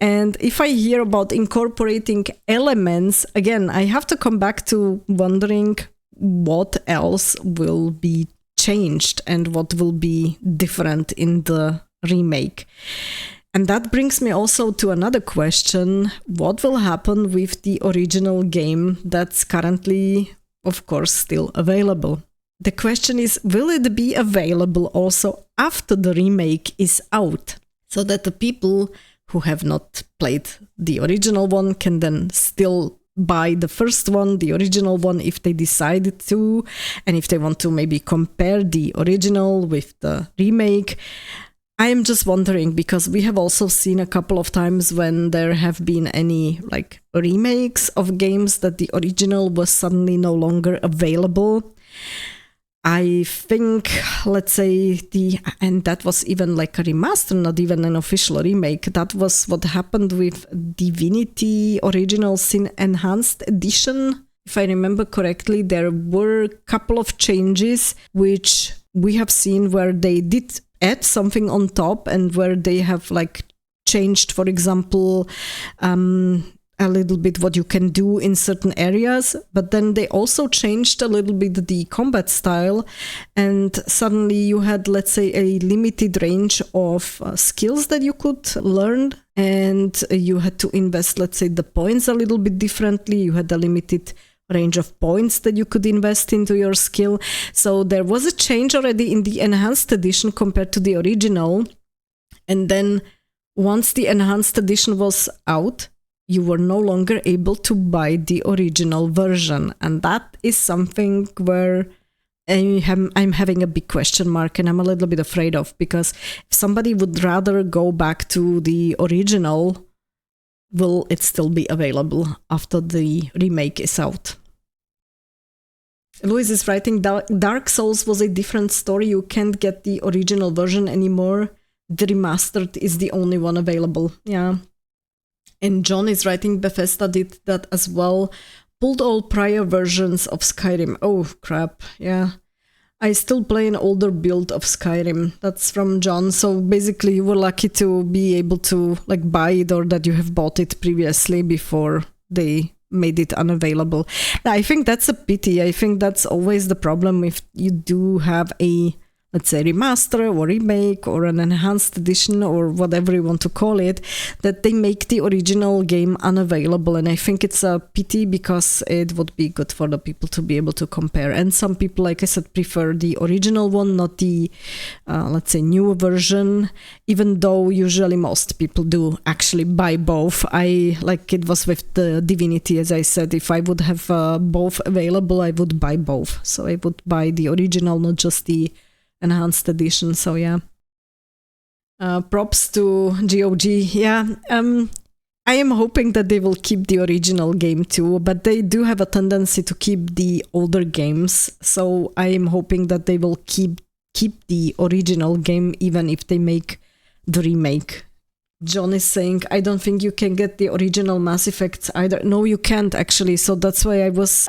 And if I hear about incorporating elements, again, I have to come back to wondering what else will be changed and what will be different in the remake. And that brings me also to another question. What will happen with the original game that's currently, of course, still available? The question is, will it be available also after the remake is out? So that the people who have not played the original one can then still buy the first one, the original one, if they decided to, and if they want to maybe compare the original with the remake. I am just wondering, because we have also seen a couple of times when there have been any like remakes of games that the original was suddenly no longer available. I think, let's say, and that was even like a remaster, not even an official remake. That was what happened with Divinity Original Sin Enhanced Edition. If I remember correctly, there were a couple of changes which we have seen where they did add something on top and where they have like changed, for example, a little bit what you can do in certain areas, but then they also changed a little bit the combat style, and suddenly you had, let's say, a limited range of skills that you could learn, and you had to invest, let's say, the points a little bit differently. You had a limited range of points that you could invest into your skill. So there was a change already in the enhanced edition compared to the original, and then once the enhanced edition was out, you were no longer able to buy the original version. And that is something where I'm having a big question mark, and I'm a little bit afraid of, because if somebody would rather go back to the original, will it still be available after the remake is out? Louis is writing, Dark Souls was a different story. You can't get the original version anymore. The remastered is the only one available. Yeah. And John is writing, Bethesda did that as well. Pulled all prior versions of Skyrim. Oh, crap. Yeah. I still play an older build of Skyrim. That's from John. So basically you were lucky to be able to like buy it, or that you have bought it previously before they made it unavailable. I think that's a pity. I think that's always the problem if you do have a, let's say, remaster or remake or an enhanced edition or whatever you want to call it, that they make the original game unavailable. And I think it's a pity, because it would be good for the people to be able to compare. And some people, like I said, prefer the original one, not the, let's say, new version, even though usually most people do actually buy both. Like it was with the Divinity, as I said, if I would have both available, I would buy both. So I would buy the original, not just the enhanced edition. So yeah, props to GOG. Yeah, I am hoping that they will keep the original game too, but they do have a tendency to keep the older games. So I am hoping that they will keep the original game even if they make the remake. John is saying, I don't think you can get the original Mass Effects either. No, you can't actually. So that's why I was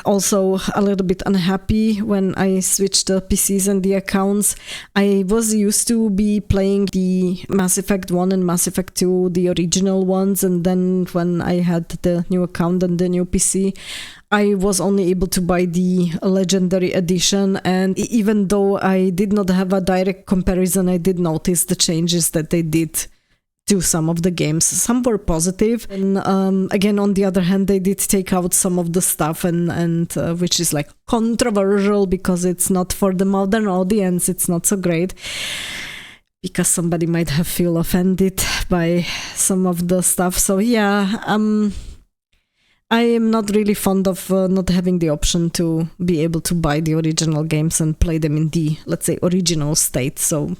also a little bit unhappy when I switched the PCs and the accounts. I was used to be playing the Mass Effect 1 and Mass Effect 2, the original ones. And then when I had the new account and the new PC, I was only able to buy the Legendary Edition. And even though I did not have a direct comparison, I did notice the changes that they did to some of the games. Some were positive, and again, on the other hand, they did take out some of the stuff, and which is like controversial because it's not for the modern audience. It's not so great because somebody might have feel offended by some of the stuff. So yeah, I am not really fond of not having the option to be able to buy the original games and play them in the, let's say, original state. So